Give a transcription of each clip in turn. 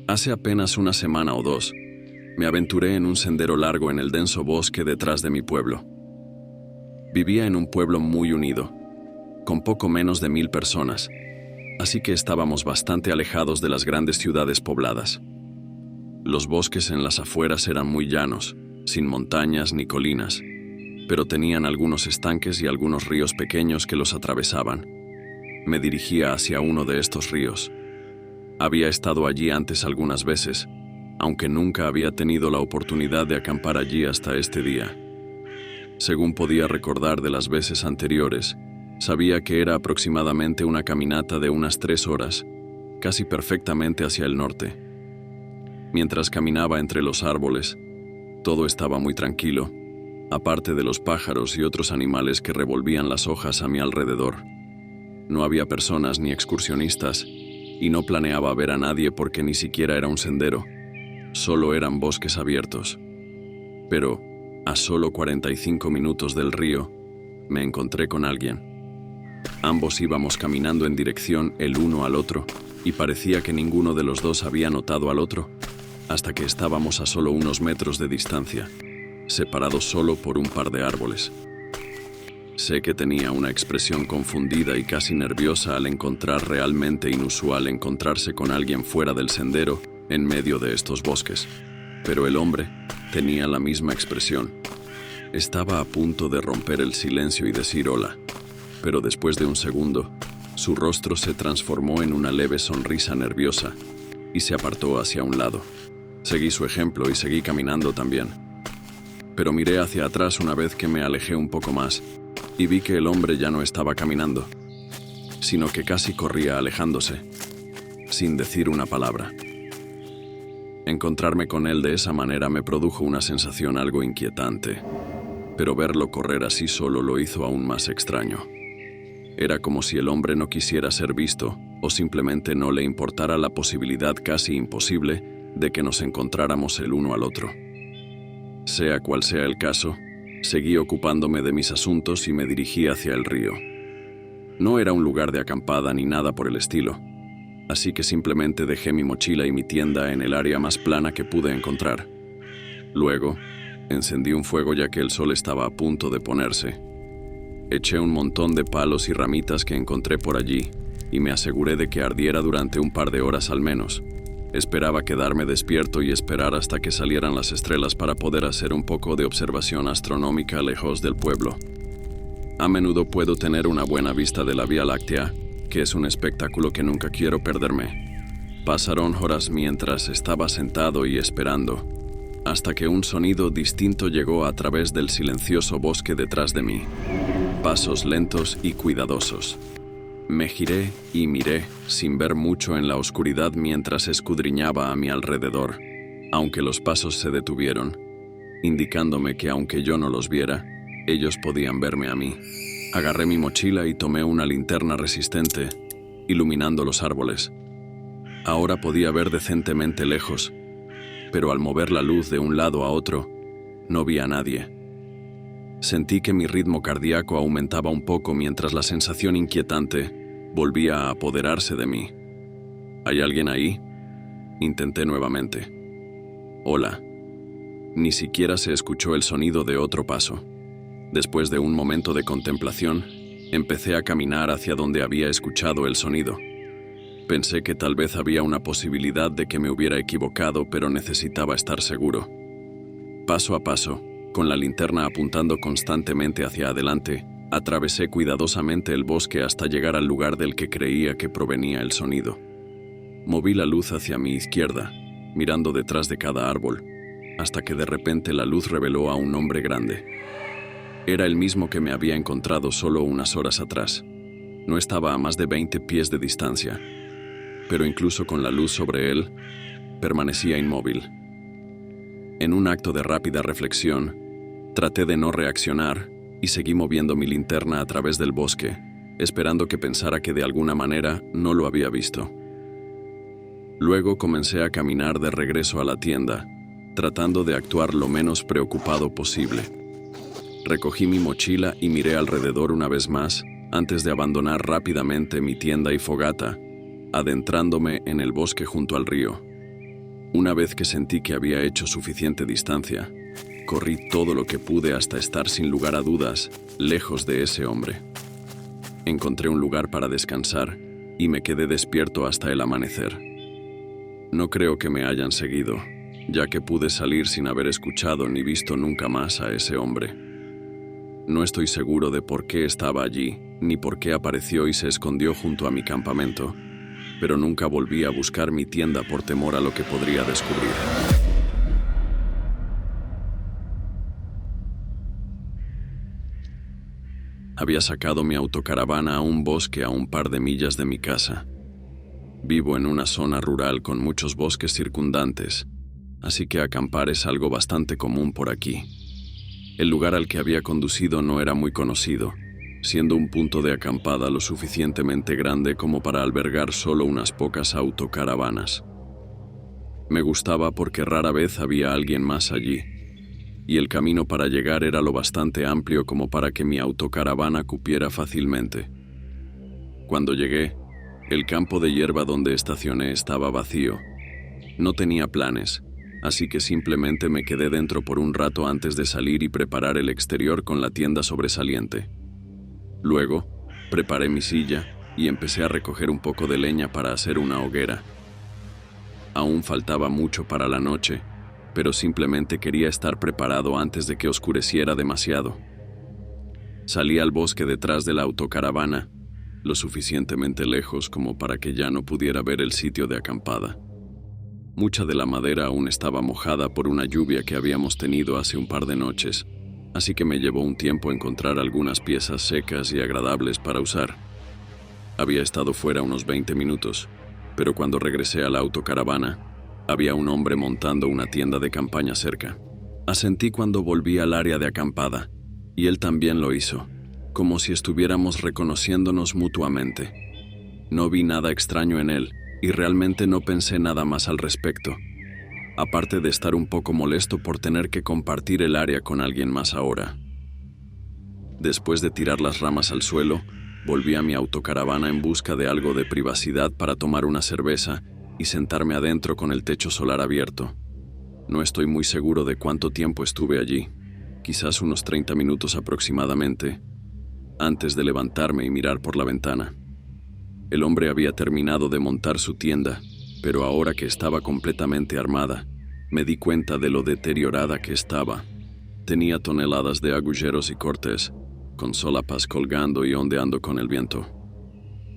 Hace apenas una semana o dos, me aventuré en un sendero largo en el denso bosque detrás de mi pueblo. Vivía en un pueblo muy unido, con poco menos de 1000 personas, así que estábamos bastante alejados de las grandes ciudades pobladas. Los bosques en las afueras eran muy llanos, sin montañas ni colinas, pero tenían algunos estanques y algunos ríos pequeños que los atravesaban. Me dirigía hacia uno de estos ríos. Había estado allí antes algunas veces, aunque nunca había tenido la oportunidad de acampar allí hasta este día. Según podía recordar de las veces anteriores, sabía que era aproximadamente una caminata de unas 3 horas, casi perfectamente hacia el norte. Mientras caminaba entre los árboles, todo estaba muy tranquilo, aparte de los pájaros y otros animales que revolvían las hojas a mi alrededor. No había personas ni excursionistas, y no planeaba ver a nadie porque ni siquiera era un sendero, solo eran bosques abiertos. Pero, a solo 45 minutos del río, me encontré con alguien. Ambos íbamos caminando en dirección el uno al otro, y parecía que ninguno de los dos había notado al otro, hasta que estábamos a solo unos metros de distancia, separados solo por un par de árboles. Sé que tenía una expresión confundida y casi nerviosa al encontrar realmente inusual encontrarse con alguien fuera del sendero en medio de estos bosques, pero el hombre tenía la misma expresión. Estaba a punto de romper el silencio y decir hola, pero después de un segundo, su rostro se transformó en una leve sonrisa nerviosa y se apartó hacia un lado. Seguí su ejemplo y seguí caminando también. Pero miré hacia atrás una vez que me alejé un poco más y vi que el hombre ya no estaba caminando, sino que casi corría alejándose, sin decir una palabra. Encontrarme con él de esa manera me produjo una sensación algo inquietante, pero verlo correr así solo lo hizo aún más extraño. Era como si el hombre no quisiera ser visto o simplemente no le importara la posibilidad casi imposible de que nos encontráramos el uno al otro. Sea cual sea el caso, seguí ocupándome de mis asuntos y me dirigí hacia el río. No era un lugar de acampada ni nada por el estilo, así que simplemente dejé mi mochila y mi tienda en el área más plana que pude encontrar. Luego, encendí un fuego ya que el sol estaba a punto de ponerse. Eché un montón de palos y ramitas que encontré por allí y me aseguré de que ardiera durante un par de horas al menos. Esperaba quedarme despierto y esperar hasta que salieran las estrellas para poder hacer un poco de observación astronómica lejos del pueblo. A menudo puedo tener una buena vista de la Vía Láctea, que es un espectáculo que nunca quiero perderme. Pasaron horas mientras estaba sentado y esperando, hasta que un sonido distinto llegó a través del silencioso bosque detrás de mí. Pasos lentos y cuidadosos. Me giré y miré, sin ver mucho en la oscuridad mientras escudriñaba a mi alrededor, aunque los pasos se detuvieron, indicándome que aunque yo no los viera, ellos podían verme a mí. Agarré mi mochila y tomé una linterna resistente, iluminando los árboles. Ahora podía ver decentemente lejos, pero al mover la luz de un lado a otro, no vi a nadie. Sentí que mi ritmo cardíaco aumentaba un poco mientras la sensación inquietante volvía a apoderarse de mí. ¿Hay alguien ahí? Intenté nuevamente. Hola. Ni siquiera se escuchó el sonido de otro paso. Después de un momento de contemplación, empecé a caminar hacia donde había escuchado el sonido. Pensé que tal vez había una posibilidad de que me hubiera equivocado, pero necesitaba estar seguro. Paso a paso, con la linterna apuntando constantemente hacia adelante, atravesé cuidadosamente el bosque hasta llegar al lugar del que creía que provenía el sonido. Moví la luz hacia mi izquierda, mirando detrás de cada árbol, hasta que de repente la luz reveló a un hombre grande. Era el mismo que me había encontrado solo unas horas atrás. No estaba a más de 20 pies de distancia, pero incluso con la luz sobre él, permanecía inmóvil. En un acto de rápida reflexión, traté de no reaccionar y seguí moviendo mi linterna a través del bosque, esperando que pensara que de alguna manera no lo había visto. Luego comencé a caminar de regreso a la tienda, tratando de actuar lo menos preocupado posible. Recogí mi mochila y miré alrededor una vez más antes de abandonar rápidamente mi tienda y fogata, adentrándome en el bosque junto al río. Una vez que sentí que había hecho suficiente distancia, corrí todo lo que pude hasta estar sin lugar a dudas lejos de ese hombre. Encontré un lugar para descansar y me quedé despierto hasta el amanecer. No creo que me hayan seguido, ya que pude salir sin haber escuchado ni visto nunca más a ese hombre. No estoy seguro de por qué estaba allí, ni por qué apareció y se escondió junto a mi campamento, pero nunca volví a buscar mi tienda por temor a lo que podría descubrir. Había sacado mi autocaravana a un bosque a un par de millas de mi casa. Vivo en una zona rural con muchos bosques circundantes, así que acampar es algo bastante común por aquí. El lugar al que había conducido no era muy conocido, siendo un punto de acampada lo suficientemente grande como para albergar solo unas pocas autocaravanas. Me gustaba porque rara vez había alguien más allí, y el camino para llegar era lo bastante amplio como para que mi autocaravana cupiera fácilmente. Cuando llegué, el campo de hierba donde estacioné estaba vacío. No tenía planes, así que simplemente me quedé dentro por un rato antes de salir y preparar el exterior con la tienda sobresaliente. Luego, preparé mi silla y empecé a recoger un poco de leña para hacer una hoguera. Aún faltaba mucho para la noche, pero simplemente quería estar preparado antes de que oscureciera demasiado. Salí al bosque detrás de la autocaravana, lo suficientemente lejos como para que ya no pudiera ver el sitio de acampada. Mucha de la madera aún estaba mojada por una lluvia que habíamos tenido hace un par de noches, así que me llevó un tiempo encontrar algunas piezas secas y agradables para usar. Había estado fuera unos 20 minutos, pero cuando regresé a la autocaravana, había un hombre montando una tienda de campaña cerca. Asentí cuando volví al área de acampada, y él también lo hizo, como si estuviéramos reconociéndonos mutuamente. No vi nada extraño en él, y realmente no pensé nada más al respecto, aparte de estar un poco molesto por tener que compartir el área con alguien más ahora. Después de tirar las ramas al suelo, volví a mi autocaravana en busca de algo de privacidad para tomar una cerveza y sentarme adentro con el techo solar abierto. No estoy muy seguro de cuánto tiempo estuve allí, quizás unos 30 minutos aproximadamente, antes de levantarme y mirar por la ventana. El hombre había terminado de montar su tienda, pero ahora que estaba completamente armada, me di cuenta de lo deteriorada que estaba. Tenía toneladas de agujeros y cortes, con solapas colgando y ondeando con el viento.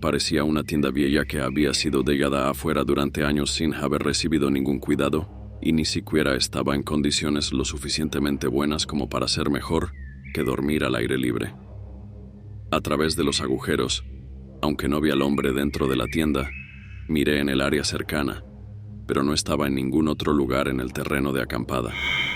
Parecía una tienda vieja que había sido dejada afuera durante años sin haber recibido ningún cuidado, y ni siquiera estaba en condiciones lo suficientemente buenas como para ser mejor que dormir al aire libre. A través de los agujeros, aunque no vi al hombre dentro de la tienda, miré en el área cercana, pero no estaba en ningún otro lugar en el terreno de acampada.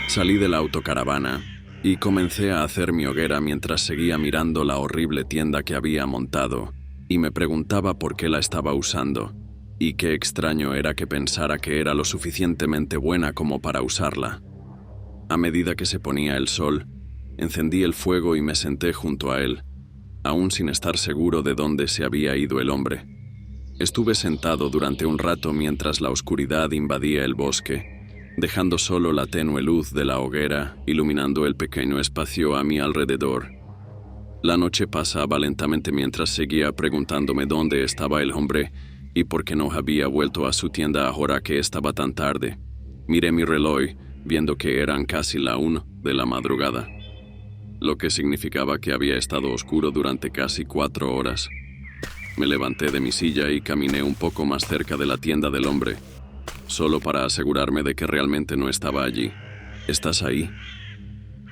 Salí de la autocaravana y comencé a hacer mi hoguera mientras seguía mirando la horrible tienda que había montado, y me preguntaba por qué la estaba usando, y qué extraño era que pensara que era lo suficientemente buena como para usarla. A medida que se ponía el sol, encendí el fuego y me senté junto a él, aún sin estar seguro de dónde se había ido el hombre. Estuve sentado durante un rato mientras la oscuridad invadía el bosque, dejando solo la tenue luz de la hoguera iluminando el pequeño espacio a mi alrededor. La noche pasaba lentamente mientras seguía preguntándome dónde estaba el hombre y por qué no había vuelto a su tienda ahora que estaba tan tarde. Miré mi reloj, viendo que eran casi la 1 de la madrugada, lo que significaba que había estado oscuro durante casi 4 horas. Me levanté de mi silla y caminé un poco más cerca de la tienda del hombre, solo para asegurarme de que realmente no estaba allí. ¿Estás ahí?,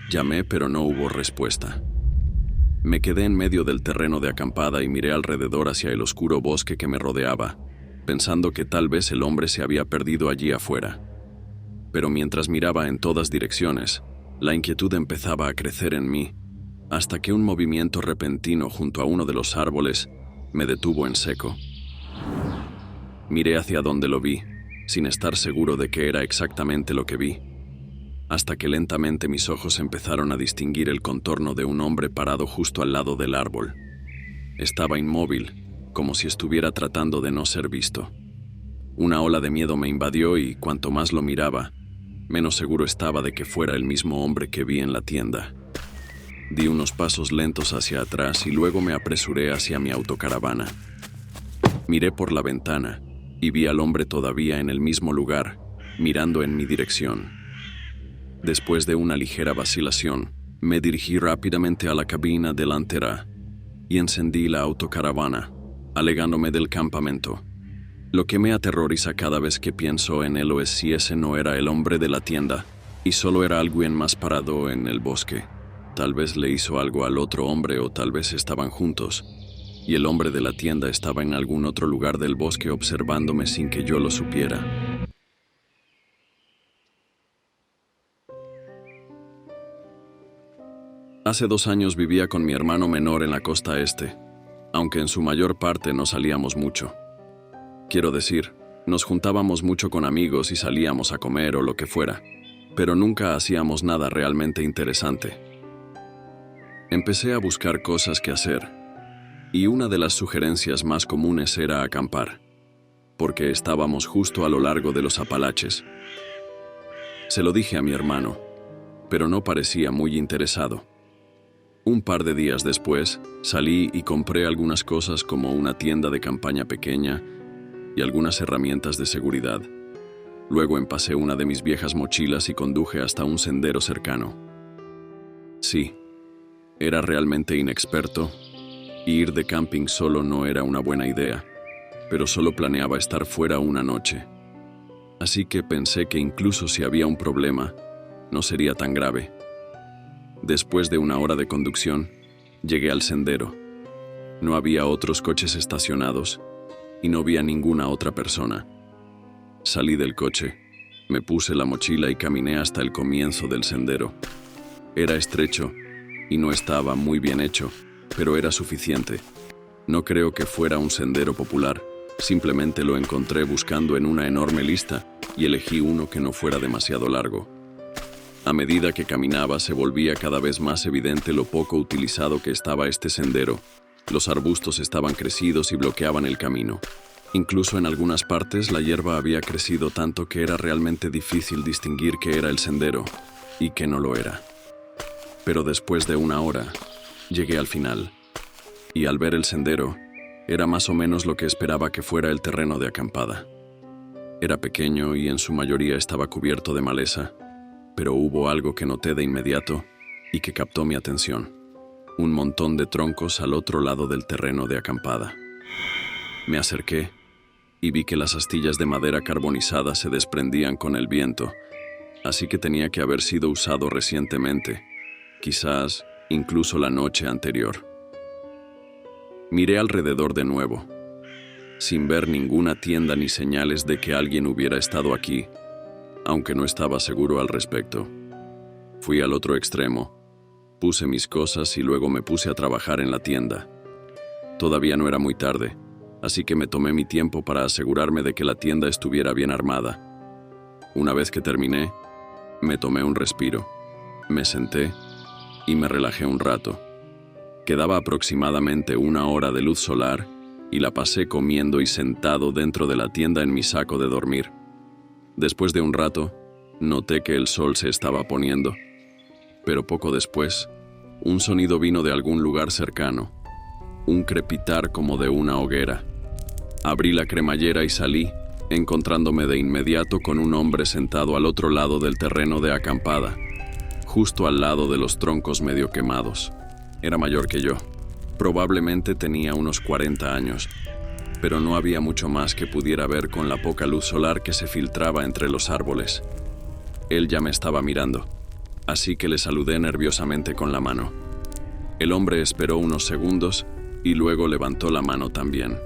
llamé, pero no hubo respuesta. Me quedé en medio del terreno de acampada y miré alrededor hacia el oscuro bosque que me rodeaba, pensando que tal vez el hombre se había perdido allí afuera. Pero mientras miraba en todas direcciones, la inquietud empezaba a crecer en mí, hasta que un movimiento repentino junto a uno de los árboles me detuvo en seco. Miré hacia donde lo vi, sin estar seguro de qué era exactamente lo que vi, hasta que lentamente mis ojos empezaron a distinguir el contorno de un hombre parado justo al lado del árbol. Estaba inmóvil, como si estuviera tratando de no ser visto. Una ola de miedo me invadió y cuanto más lo miraba, menos seguro estaba de que fuera el mismo hombre que vi en la tienda. Di unos pasos lentos hacia atrás y luego me apresuré hacia mi autocaravana. Miré por la ventana y vi al hombre todavía en el mismo lugar, mirando en mi dirección. Después de una ligera vacilación, me dirigí rápidamente a la cabina delantera y encendí la autocaravana, alejándome del campamento. Lo que me aterroriza cada vez que pienso en él es si ese no era el hombre de la tienda y solo era alguien más parado en el bosque. Tal vez le hizo algo al otro hombre o tal vez estaban juntos y el hombre de la tienda estaba en algún otro lugar del bosque observándome sin que yo lo supiera. Hace 2 años vivía con mi hermano menor en la costa este, aunque en su mayor parte no salíamos mucho. Quiero decir, nos juntábamos mucho con amigos y salíamos a comer o lo que fuera, pero nunca hacíamos nada realmente interesante. Empecé a buscar cosas que hacer, y una de las sugerencias más comunes era acampar, porque estábamos justo a lo largo de los Apalaches. Se lo dije a mi hermano, pero no parecía muy interesado. Un par de días después, salí y compré algunas cosas como una tienda de campaña pequeña y algunas herramientas de seguridad. Luego empacé una de mis viejas mochilas y conduje hasta un sendero cercano. Sí, era realmente inexperto, y ir de camping solo no era una buena idea, pero solo planeaba estar fuera una noche. Así que pensé que incluso si había un problema, no sería tan grave. Después de una hora de conducción, llegué al sendero. No había otros coches estacionados y no vi a ninguna otra persona. Salí del coche, me puse la mochila y caminé hasta el comienzo del sendero. Era estrecho y no estaba muy bien hecho, pero era suficiente. No creo que fuera un sendero popular, simplemente lo encontré buscando en una enorme lista y elegí uno que no fuera demasiado largo. A medida que caminaba se volvía cada vez más evidente lo poco utilizado que estaba este sendero. Los arbustos estaban crecidos y bloqueaban el camino. Incluso en algunas partes la hierba había crecido tanto que era realmente difícil distinguir qué era el sendero y qué no lo era. Pero después de una hora, llegué al final, y al ver el sendero, era más o menos lo que esperaba que fuera el terreno de acampada. Era pequeño y en su mayoría estaba cubierto de maleza, pero hubo algo que noté de inmediato y que captó mi atención. Un montón de troncos al otro lado del terreno de acampada. Me acerqué y vi que las astillas de madera carbonizada se desprendían con el viento, así que tenía que haber sido usado recientemente, quizás incluso la noche anterior. Miré alrededor de nuevo, sin ver ninguna tienda ni señales de que alguien hubiera estado aquí, aunque no estaba seguro al respecto. Fui al otro extremo, puse mis cosas y luego me puse a trabajar en la tienda. Todavía no era muy tarde, así que me tomé mi tiempo para asegurarme de que la tienda estuviera bien armada. Una vez que terminé, me tomé un respiro, me senté y me relajé un rato. Quedaba aproximadamente 1 hora de luz solar y la pasé comiendo y sentado dentro de la tienda en mi saco de dormir. Después de un rato, noté que el sol se estaba poniendo, pero poco después, un sonido vino de algún lugar cercano, un crepitar como de una hoguera. Abrí la cremallera y salí, encontrándome de inmediato con un hombre sentado al otro lado del terreno de acampada, justo al lado de los troncos medio quemados. Era mayor que yo. Probablemente tenía unos 40 años, pero no había mucho más que pudiera ver con la poca luz solar que se filtraba entre los árboles. Él ya me estaba mirando, así que le saludé nerviosamente con la mano. El hombre esperó unos segundos y luego levantó la mano también.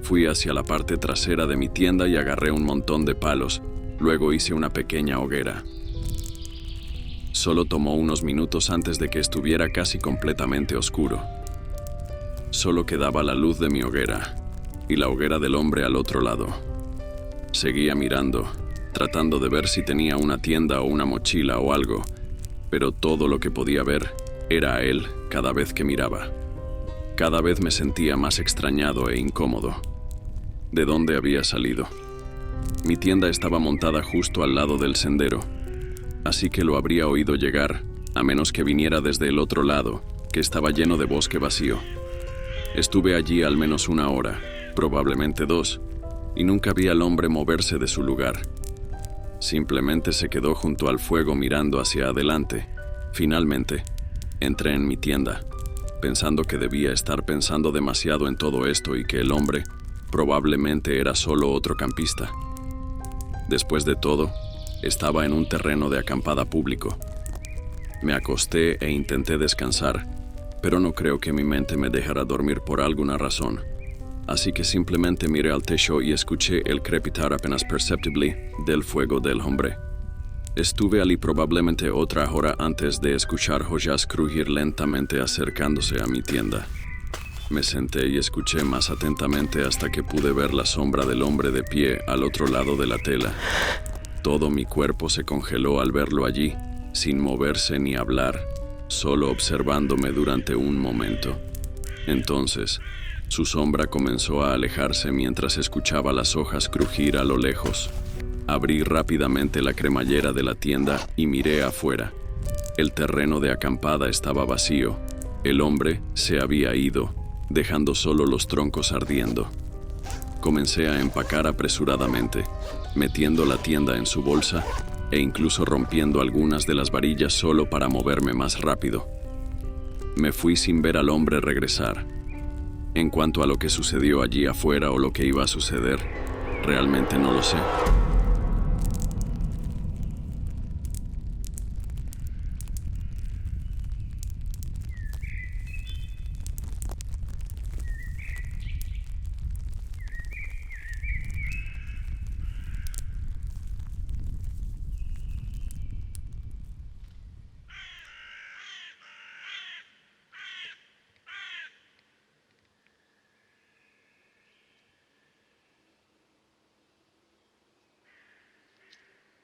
Fui hacia la parte trasera de mi tienda y agarré un montón de palos, luego hice una pequeña hoguera. Solo tomó unos minutos antes de que estuviera casi completamente oscuro. Solo quedaba la luz de mi hoguera y la hoguera del hombre al otro lado. Seguía mirando, tratando de ver si tenía una tienda o una mochila o algo, pero todo lo que podía ver era a él cada vez que miraba. Cada vez me sentía más extrañado e incómodo. de dónde había salido. Mi tienda estaba montada justo al lado del sendero, así que lo habría oído llegar, a menos que viniera desde el otro lado, que estaba lleno de bosque vacío. Estuve allí al menos 1 hora, probablemente 2, y nunca vi al hombre moverse de su lugar. Simplemente se quedó junto al fuego mirando hacia adelante. Finalmente, entré en mi tienda, pensando que debía estar pensando demasiado en todo esto y que el hombre probablemente era solo otro campista. Después de todo, estaba en un terreno de acampada público. Me acosté e intenté descansar, pero no creo que mi mente me dejara dormir por alguna razón. Así que simplemente miré al techo y escuché el crepitar apenas perceptible del fuego del hombre. Estuve allí probablemente otra hora antes de escuchar joyas crujir lentamente acercándose a mi tienda. Me senté y escuché más atentamente hasta que pude ver la sombra del hombre de pie al otro lado de la tela. Todo mi cuerpo se congeló al verlo allí, sin moverse ni hablar, solo observándome durante un momento. Entonces, su sombra comenzó a alejarse mientras escuchaba las hojas crujir a lo lejos. Abrí rápidamente la cremallera de la tienda y miré afuera. El terreno de acampada estaba vacío. El hombre se había ido, dejando solo los troncos ardiendo. Comencé a empacar apresuradamente, metiendo la tienda en su bolsa e incluso rompiendo algunas de las varillas solo para moverme más rápido. Me fui sin ver al hombre regresar. En cuanto a lo que sucedió allí afuera o lo que iba a suceder, realmente no lo sé.